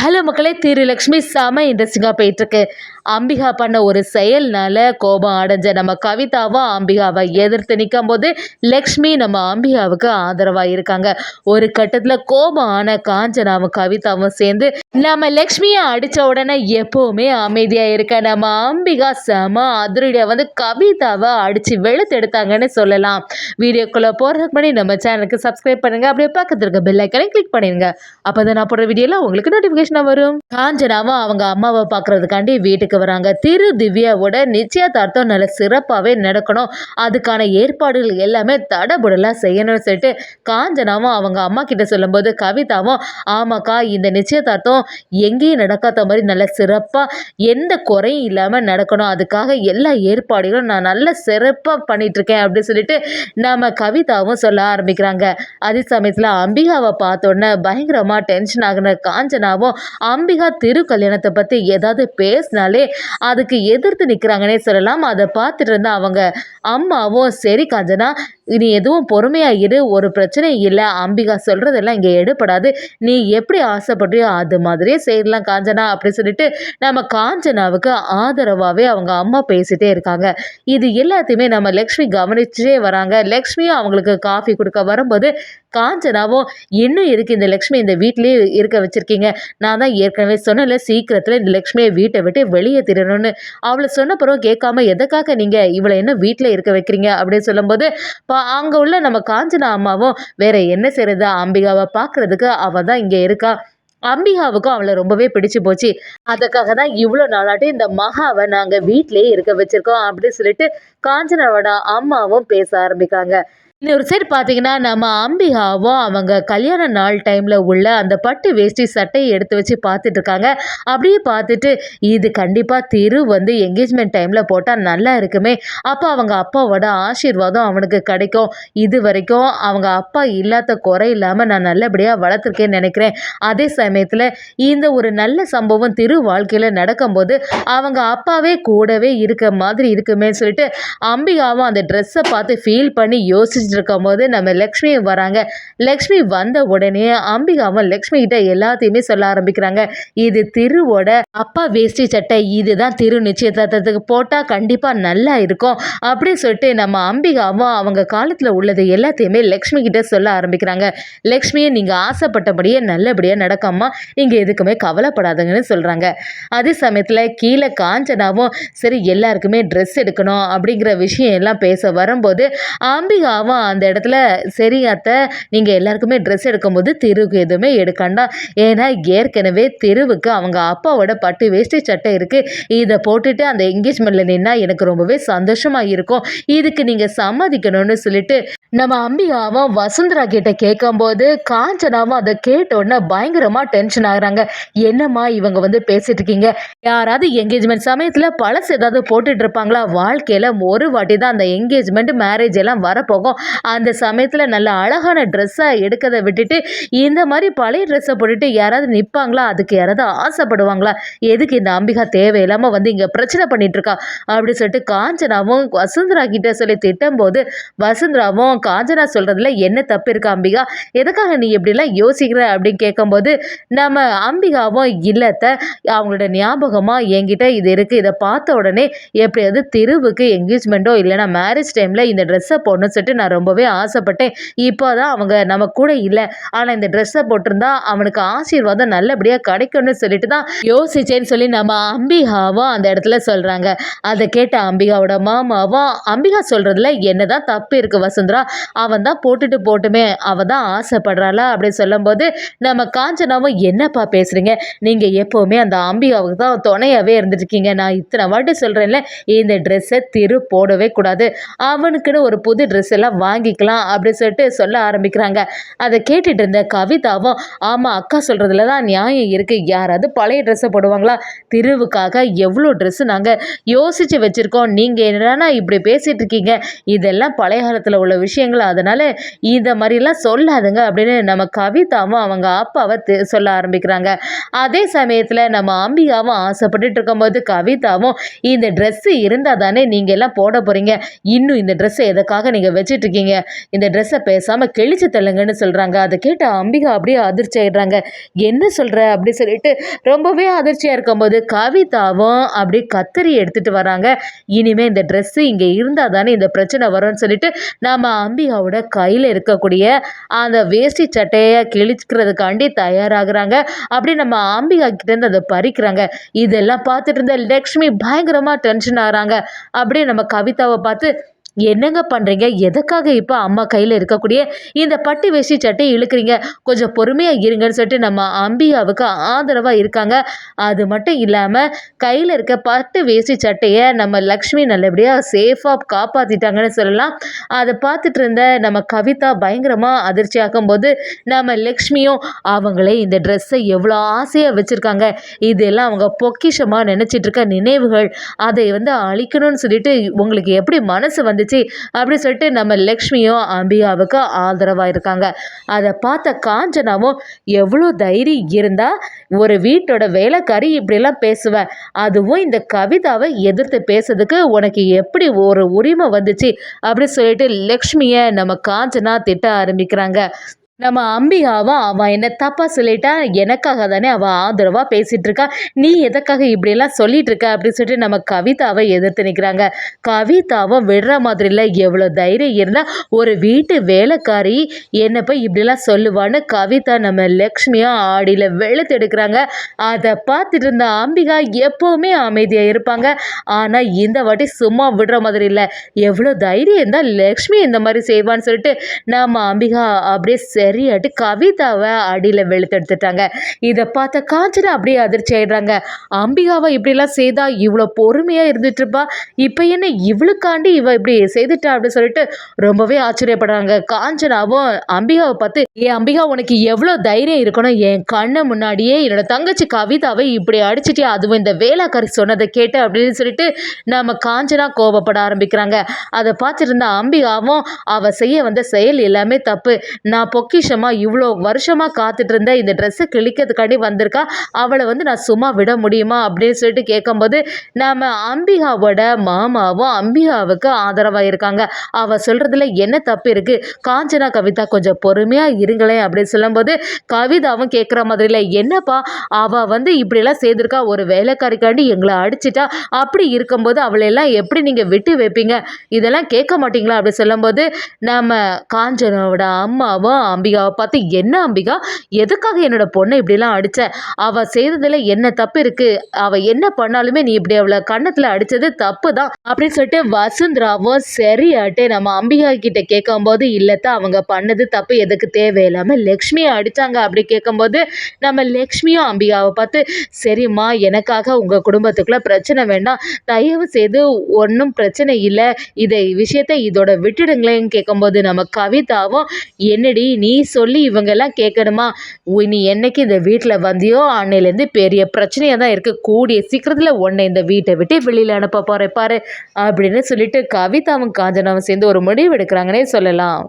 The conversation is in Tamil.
ஹலோ மக்களே, திரு லக்ஷ்மி செம இன்ட்ரெஸ்டிங்காக போயிட்டுருக்கு. அம்பிகா பண்ண ஒரு செயல்னால கோபம் அடைஞ்ச நம்ம கவிதாவும் அம்பிகாவை எதிர்த்து நிற்கும் போது லக்ஷ்மி நம்ம அம்பிகாவுக்கு ஆதரவாக இருக்காங்க. ஒரு கட்டத்தில் கோபம் ஆன காஞ்சனாவும் கவிதாவும் சேர்ந்து நம்ம லக்ஷ்மியை அடித்த உடனே எப்போவுமே அமைதியாக இருக்க நம்ம அம்பிகா செம அதிரடியாக வந்து கவிதாவை அடித்து வெளுத்தெடுத்தாங்கன்னு சொல்லலாம். வீடியோக்குள்ளே போகிறதுக்கு முன்னாடி நம்ம சேனலுக்கு சப்ஸ்கிரைப் பண்ணுங்கள், அப்படியே பக்கத்தில் இருக்க பெல் ஐக்கனை கிளிக் பண்ணிடுங்க. அப்போ தான் நான் போடுற வீடியோலாம் உங்களுக்கு நோட்டிஃபிகேஷன் வரும். காஞ்சனாவும் அவங்க அம்மாவை பார்க்கறதுக்காண்டி வீட்டுக்கு வராங்க. திரு திவ்யாவோட நிச்சயதார்த்தம் நல்ல சிறப்பாகவே நடக்கணும், அதுக்கான ஏற்பாடுகள் எல்லாமே தடபுடலாக செய்யணும்னு சொல்லிட்டு காஞ்சனாவும் அவங்க அம்மா கிட்ட சொல்லும்போது கவிதாவும் ஆமாக்கா, இந்த நிச்சயதார்த்தம் எங்கேயும் நடக்காத மாதிரி நல்ல சிறப்பாக எந்த குறையும் இல்லாமல் நடக்கணும், அதுக்காக எல்லா ஏற்பாடுகளும் நான் நல்ல சிறப்பாக பண்ணிகிட்ருக்கேன் அப்படின்னு சொல்லிட்டு நம்ம கவிதாவும் சொல்ல ஆரம்பிக்கிறாங்க. அதே சமயத்தில் அம்பிகாவை பார்த்தோன்னே பயங்கரமாக டென்ஷன் ஆகின காஞ்சனாவும் அம்பிகா திரு கல்யாணத்தை பற்றி ஏதாவது பேசினாலே அதுக்கு எதிர்த்து நிற்கிறாங்கன்னே சொல்லலாம். அதை பார்த்துட்டு இருந்தா அவங்க அம்மாவும் சரி காஞ்சனா, நீ எதுவும் பொறுமையாக இரு, ஒரு பிரச்சனையும் இல்லை, அம்பிகா சொல்கிறதெல்லாம் இங்கே எடுப்படாது, நீ எப்படி ஆசைப்படுறியோ அது மாதிரியே செய்யலாம் காஞ்சனா அப்படி சொல்லிட்டு நம்ம காஞ்சனாவுக்கு ஆதரவாகவே அவங்க அம்மா பேசிகிட்டே இருக்காங்க. இது எல்லாத்தையுமே நம்ம லக்ஷ்மி கவனிச்சே வராங்க. லக்ஷ்மியும் அவங்களுக்கு காஃபி கொடுக்க வரும்போது காஞ்சனாவும் இன்னும் எதுக்கு இந்த லக்ஷ்மி இந்த வீட்டிலே இருக்க வச்சுருக்கீங்க, நான் தான் ஏற்கனவே சொன்னல சீக்கிரத்தில் இந்த லக்ஷ்மியை வீட்டை விட்டு வெளியே திரணும்னு, அவளை சொன்ன பிறகு கேட்காம எதுக்காக நீங்கள் இவளை என்ன வீட்டில் இருக்க வைக்கிறீங்க அப்படின்னு சொல்லும்போது அங்கே உள்ள நம்ம காஞ்சனா அம்மாவும் வேற என்ன செய்யறது, அம்பிகாவை பார்க்கறதுக்கு அவள் தான் இங்கே இருக்கா, அம்பிகாவுக்கும் அவளை ரொம்பவே பிடிச்சு போச்சு, அதுக்காக தான் இவ்வளோ நாளாட்டி இந்த மகாவை நாங்கள் வீட்டிலேயே இருக்க வச்சிருக்கோம் அப்படின்னு சொல்லிட்டு காஞ்சனாவோட அம்மாவும் பேச ஆரம்பிக்காங்க. இன்னொரு சைடு பார்த்தீங்கன்னா நம்ம அம்பிகாவும் அவங்க கல்யாண நாள் டைமில் உள்ள அந்த பட்டு வேஷ்டி சட்டையை எடுத்து வச்சு பார்த்துட்டு இருக்காங்க. அப்படியே பார்த்துட்டு இது கண்டிப்பாக திரு வந்து என்கேஜ்மெண்ட் டைமில் போட்டால் நல்லா இருக்குமே, அப்போ அவங்க அப்பாவோட ஆசீர்வாதம் அவனுக்கு கிடைக்கும், இது வரைக்கும் அவங்க அப்பா இல்லாத குறை இல்லாமல் நான் நல்லபடியாக வளர்த்துருக்கேன்னு நினைக்கிறேன். அதே சமயத்தில் இந்த ஒரு நல்ல சம்பவம் திரு வாழ்க்கையில் நடக்கும்போது அவங்க அப்பாவே கூடவே இருக்க மாதிரி இருக்குமே சொல்லிட்டு அம்பிகாவும் அந்த ட்ரெஸ்ஸை பார்த்து ஃபீல் பண்ணி யோசிச்சு இருக்கும் போது நம்ம லக்ஷ்மி வராங்க. லக்ஷ்மி வந்த உடனே அம்பிகாவும் லக்ஷ்மி கிட்ட எல்லாத்தையுமே சொல்ல ஆரம்பிக்கிறாங்க. இது திருவோட அப்பா வேஷ்டி சட்டை, இதுதான் திரு நிச்சயதார்த்தத்துக்கு போட்டா கண்டிப்பா நல்லா இருக்கும் அப்படின்னு சொல்லிட்டு நம்ம அம்பிகாவும் அவங்க காலத்துல உள்ளது எல்லாத்தையுமே லக்ஷ்மி கிட்ட சொல்ல ஆரம்பிக்கிறாங்க. லக்ஷ்மியை நீங்க ஆசைப்பட்டபடியே நல்லபடியா நடக்காம நீங்க எதுக்குமே கவலைப்படாதுங்கன்னு சொல்றாங்க. அதே சமயத்துல கீழே காஞ்சனாவும் சரி எல்லாருக்குமே ட்ரெஸ் எடுக்கணும் அப்படிங்கிற விஷயம் எல்லாம் பேச வரும்போது அம்பிகாவும் அந்த இடத்துல சரி அத்தை, நீங்கள் எல்லாருக்குமே ட்ரெஸ் எடுக்கும்போது திருவுக்கு எதுவுமே எடுக்காண்டா, ஏன்னா ஏற்கனவே திருவுக்கு அவங்க அப்பாவோட பட்டு வேஷ்டி சட்டை இருக்குது, இதை போட்டுட்டு அந்த என்கேஜ்மெண்ட்டில் நின்னா எனக்கு ரொம்பவே சந்தோஷமாக இருக்கும், இதுக்கு நீங்கள் சம்மதிக்கணும்னு சொல்லிட்டு நம்ம அம்பிகாவும் வசுந்தரா கிட்ட கேட்கும்போது காஞ்சனாவும் அதை கேட்டோன்னே பயங்கரமாக டென்ஷன் ஆகுறாங்க. என்னம்மா இவங்க வந்து பேசிட்டு இருக்கீங்க, யாராவது என்கேஜ்மெண்ட் சமயத்தில் பழசு ஏதாவது போட்டுட்டு இருப்பாங்களா, வாழ்க்கையில் ஒரு வாட்டி தான் அந்த என்கேஜ்மெண்ட் மேரேஜ் எல்லாம் வரப்போகும், அந்த சமயத்தில் நல்ல அழகான ட்ரெஸ்ஸாக எடுக்கிறத விட்டுட்டு இந்த மாதிரி பழைய ட்ரெஸ்ஸை போட்டுட்டு யாராவது நிற்பாங்களா, அதுக்கு யாராவது ஆசைப்படுவாங்களா, எதுக்கு இந்த அம்பிகா தேவையில்லாமல் வந்து இங்கே பிரச்சனை பண்ணிட்டு இருக்கா அப்படின்னு சொல்லிட்டு காஞ்சனாவும் வசுந்தரா கிட்ட சொல்லி திட்டும் போது வசுந்தராவும் காஞ்சனா சொல்றதுல என்ன தப்பு இருக்கு அம்பிகா, எதுக்காக நீ எப்படிலாம் யோசிக்கிற அப்படின்னு கேட்கும்போது நம்ம அம்பிகாவும் இல்லத்த அவங்களோட ஞாபகமா என்கிட்ட இது இருக்கு, இதை பார்த்த உடனே எப்படியாவது திருவுக்கு என்கேஜ்மெண்ட்டோ இல்லைன்னா மேரேஜ் டைம்ல இந்த ட்ரெஸ்ஸை போடணும்னு சொல்லிட்டு நான் ரொம்பவே ஆசைப்பட்டேன், இப்போதான் அவங்க நம்ம கூட இல்லை, ஆனால் இந்த ட்ரெஸ்ஸை போட்டிருந்தா அவனுக்கு ஆசீர்வாதம் நல்லபடியாக கிடைக்கும்னு சொல்லிட்டு தான் யோசிச்சேன்னு சொல்லி நம்ம அம்பிகாவும் அந்த இடத்துல சொல்றாங்க. அதை கேட்ட அம்பிகாவோட மாமாவும் அம்பிகா சொல்றதுல என்னதான் தப்பு இருக்கு வசுந்தரா, அவன் தான் போட்டுட்டு போட்டுமே, அவன் தான் ஆசைப்படுறாளா அப்படின்னு சொல்லும்போது நம்ம காஞ்சனாவும் என்னப்பா பேசுறீங்க, நீங்க எப்பவுமே அந்த அம்பிகாவுக்கு தான் துணையாவே இருந்துருக்கீங்க, நான் இத்தனை வாட்டி சொல்றேன்ல இந்த ட்ரெஸ்ஸை திரு போடவே கூடாது, அவனுக்குன்னு ஒரு புது ட்ரெஸ் எல்லாம் வாங்கிக்கலாம் அப்படின்னு சொல்லிட்டு சொல்ல ஆரம்பிக்கிறாங்க. அதை கேட்டுட்டு இருந்த கவிதாவும் ஆமா அக்கா சொல்றதுல தான் நியாயம் இருக்கு, யாராவது பழைய ட்ரெஸ்ஸை போடுவாங்களா, திருவுக்காக எவ்வளோ ட்ரெஸ் நாங்கள் யோசிச்சு வச்சிருக்கோம், நீங்க என்னன்னா இப்படி பேசிட்டு இருக்கீங்க, இதெல்லாம் பழைய காலத்தில் உள்ள விஷயங்கள், அதனால இந்த மாதிரிலாம் சொல்லாதுங்க அப்படின்னு நம்ம கவிதாவும் அவங்க அப்பாவை சொல்ல ஆரம்பிக்கிறாங்க. அதே சமயத்தில் நம்ம அம்பிகாவும் ஆசைப்பட்டுட்டு இருக்கும்போது கவிதாவும் இந்த ட்ரெஸ்ஸு இருந்தால் தானே நீங்கள் எல்லாம் போட போகிறீங்க, இன்னும் இந்த ட்ரெஸ்ஸை எதுக்காக நீங்கள் வச்சுட்டு இருக்கீங்க? இந்த ட்ரெஸ்ஸை பேசாமல் கிழிச்சு தள்ளுங்கன்னு சொல்கிறாங்க. அதை கேட்ட அம்பிகா அப்படியே அதிர்ச்சி ஆயிடுறாங்க. என்ன சொல்கிற அப்படி சொல்லிட்டு ரொம்பவே அதிர்ச்சியாக இருக்கும்போது கவிதாவும் அப்படியே கத்தரி எடுத்துகிட்டு வராங்க. இனிமேல் இந்த ட்ரெஸ்ஸு இங்கே இருந்தால் தானே இந்த பிரச்சனை வரும்னு சொல்லிட்டு நம்ம அம்பிகாவோட கையில் இருக்கக்கூடிய அந்த வேஷ்டி சட்டையை கிழிக்கிறதுக்காண்டி தயாராகிறாங்க. அப்படி நம்ம அம்பிகா கிட்டேருந்து அதை பறிக்கிறாங்க. இதெல்லாம் பார்த்துட்டு இருந்த லக்ஷ்மி பயங்கரமாக டென்ஷன் ஆகிறாங்க. அப்படியே நம்ம கவிதாவை பார்த்து, என்னங்க பண்ணுறீங்க? எதுக்காக இப்போ அம்மா கையில் இருக்கக்கூடிய இந்த பட்டு வேஷ்டி சட்டையை இழுக்கிறீங்க? கொஞ்சம் பொறுமையாக இருங்கன்னு சொல்லிட்டு நம்ம அம்பிகாவுக்கு ஆதரவாக இருக்காங்க. அது மட்டும் இல்லாமல் கையில் இருக்க பட்டு வேஷ்டி சட்டையை நம்ம லக்ஷ்மி நல்லபடியாக சேஃபாக காப்பாற்றிட்டாங்கன்னு சொல்லலாம். அதை பார்த்துட்டு இருந்த நம்ம கவிதா பயங்கரமாக அதிர்ச்சி ஆகும்போது நம்ம லக்ஷ்மியும் அவங்களே இந்த ட்ரெஸ்ஸை எவ்வளோ ஆசையாக வச்சுருக்காங்க, இதெல்லாம் அவங்க பொக்கிஷமாக நினச்சிட்டு இருக்க நினைவுகள், அதை அழிக்கணும்னு சொல்லிட்டு உங்களுக்கு எப்படி மனசு வந்துச்சு அப்படின்னு சொல்லிட்டு நம்ம லக்ஷ்மியும் அம்பிகாவுக்கு ஆதரவாக இருக்காங்க. அதை பார்த்த காஞ்சனாவும், எவ்வளோ தைரியம் இருந்தால் ஒரு வீட்டோட வேலைக்காரி இப்படிலாம் பேசுவேன், அதுவும் இந்த கவிதாவை எதிர்த்து பேசுறதுக்கு உனக்கு எப்படி ஒரு உரிமை வந்துச்சு அப்படின்னு சொல்லிட்டு லக்ஷ்மியை நம்ம காஞ்சனா திட்ட ஆரம்பிக்கிறாங்க. நம்ம அம்பிகாவும் அவன் என்ன தப்பாக சொல்லிட்டா, எனக்காக தானே அவள் ஆதரவாக பேசிகிட்டு இருக்கா, நீ எதுக்காக இப்படியெல்லாம் சொல்லிட்டு இருக்க அப்படின்னு சொல்லிட்டு நம்ம கவிதாவை எதிர்த்து நிற்கிறாங்க. கவிதாவும் விடுற மாதிரி இல்லை. எவ்வளோ தைரியம் இருந்தால் ஒரு வீட்டு வேலைக்காரி என்னை போய் இப்படிலாம் சொல்லுவான்னு கவிதா நம்ம லக்ஷ்மியாக ஆடியில் வெளுத்து எடுக்கிறாங்க. அதை பார்த்துட்டு இருந்த அம்பிகா எப்போவுமே அமைதியாக இருப்பாங்க. ஆனால் இந்த வாட்டி சும்மா விடுற மாதிரி இல்லை. எவ்வளோ தைரியம் இருந்தால் லக்ஷ்மி இந்த மாதிரி செய்வான்னு சொல்லிட்டு நம்ம அம்பிகா அப்படியே சரியாட்டு கவிதாவை அடியில் வெளுத்தெடுத்துட்டாங்க. இதை பார்த்த காஞ்சனா அப்படியே அதிர்ச்சி ஆயிடுறாங்க. அம்பிகாவை இப்படிலாம் செய்தா இவ்வளோ பொறுமையாக இருந்துட்டு இருப்பா, இப்போ என்ன இவளுக்காண்டி இவ இப்படி செய்துட்டா அப்படின்னு சொல்லிட்டு ரொம்பவே ஆச்சரியப்படுறாங்க. காஞ்சனாவும் அம்பிகாவை பார்த்து, ஏன் அம்பிகா உனக்கு எவ்வளோ தைரியம் இருக்கணும், என் கண்ணு முன்னாடியே என்னோட தங்கச்சி கவிதாவை இப்படி அடிச்சிட்டே, அதுவும் இந்த வேலைக்காரி சொன்னதை கேட்டு அப்படின்னு சொல்லிட்டு நம்ம காஞ்சனா கோபப்பட ஆரம்பிக்கிறாங்க. அதை பார்த்துட்டு இருந்த அம்பிகாவும் அவள் செய்ய வந்த செயல் எல்லாமே தப்பு, நான் பொக்கிஷமாக இவ்வளோ வருஷமாக காத்துட்டு இருந்த இந்த ட்ரெஸ்ஸை கிழிக்கிறதுக்காண்டி வந்திருக்கா, அவளை நான் சும்மா விட முடியுமா அப்படின்னு சொல்லிட்டு கேட்கும்போது நம்ம அம்பிகாவோட மாமாவும் அம்பிகாவுக்கு ஆதரவாக இருக்காங்க. அவள் சொல்கிறதுல என்ன தப்பு இருக்குது, காஞ்சனா கவிதா கொஞ்சம் பொறுமையாக இருங்களேன் அப்படின்னு சொல்லும்போது கவிதாவும் கேட்குற மாதிரி இல்லை, என்னப்பா அவள் இப்படியெல்லாம் செய்திருக்கா, ஒரு வேலைக்காரிக்காண்டி எங்களை அடிச்சிட்டா, அப்படி இருக்கும்போது அவளையெல்லாம் எப்படி நீங்கள் விட்டு வைப்பீங்க, இதெல்லாம் கேட்க மாட்டீங்களா அப்படி சொல்லும்போது நம்ம காஞ்சனாவோட அம்மாவும் அம்பிகாவை பார்த்து, என்ன அம்பிகா எதுக்காக என்னோட பொண்ணை இப்படிலாம் அடித்த, அவள் செய்ததில் என்ன தப்பு இருக்குது, அவள் என்ன பண்ணாலுமே நீ இப்படி அவளை கன்னத்தில் அடித்தது தப்பு தான் அப்படின்னு சொல்லிட்டு வசுந்தராவும் சரியாட்டு நம்ம அம்பிகா கிட்ட கேட்கும்போது, இல்லைத்தான் அவங்க பண்ணது தப்பு, எதுக்கு தேவையில்லாமல் லக்ஷ்மியை அடித்தாங்க அப்படி கேட்கும்போது நம்ம லக்ஷ்மியும் அம்பிகாவை பார்த்து, சரிம்மா எனக்காக உங்கள் குடும்பத்துக்குள்ளே பிரச்சனை வேண்டாம், தயவு செய்து ஒன்றும் பிரச்சனை இல்லை, விஷயத்தை இதோட விட்டுடுங்களேன்னு கேட்கும்போது நம்ம கவிதாவும், என்னடி நீ சொல்லி இவங்கெல்லாம் கேட்கணுமா, நீ என்னைக்கு இந்த வீட்டில் வந்தியோ அன்னையிலேருந்து பெரிய பிரச்சனையாக தான் இருக்குது, கூடிய சீக்கிரத்தில் உன்னை இந்த வீட்டை விட்டு வெளியில் அனுப்ப போகிறேன் பாரு அப்படின்னு சொல்லிட்டு கவிதாவும் காஞ்சனாவும் சேர்ந்து ஒரு முடிவு எடுக்கிறாங்கன்னே சொல்லலாம்.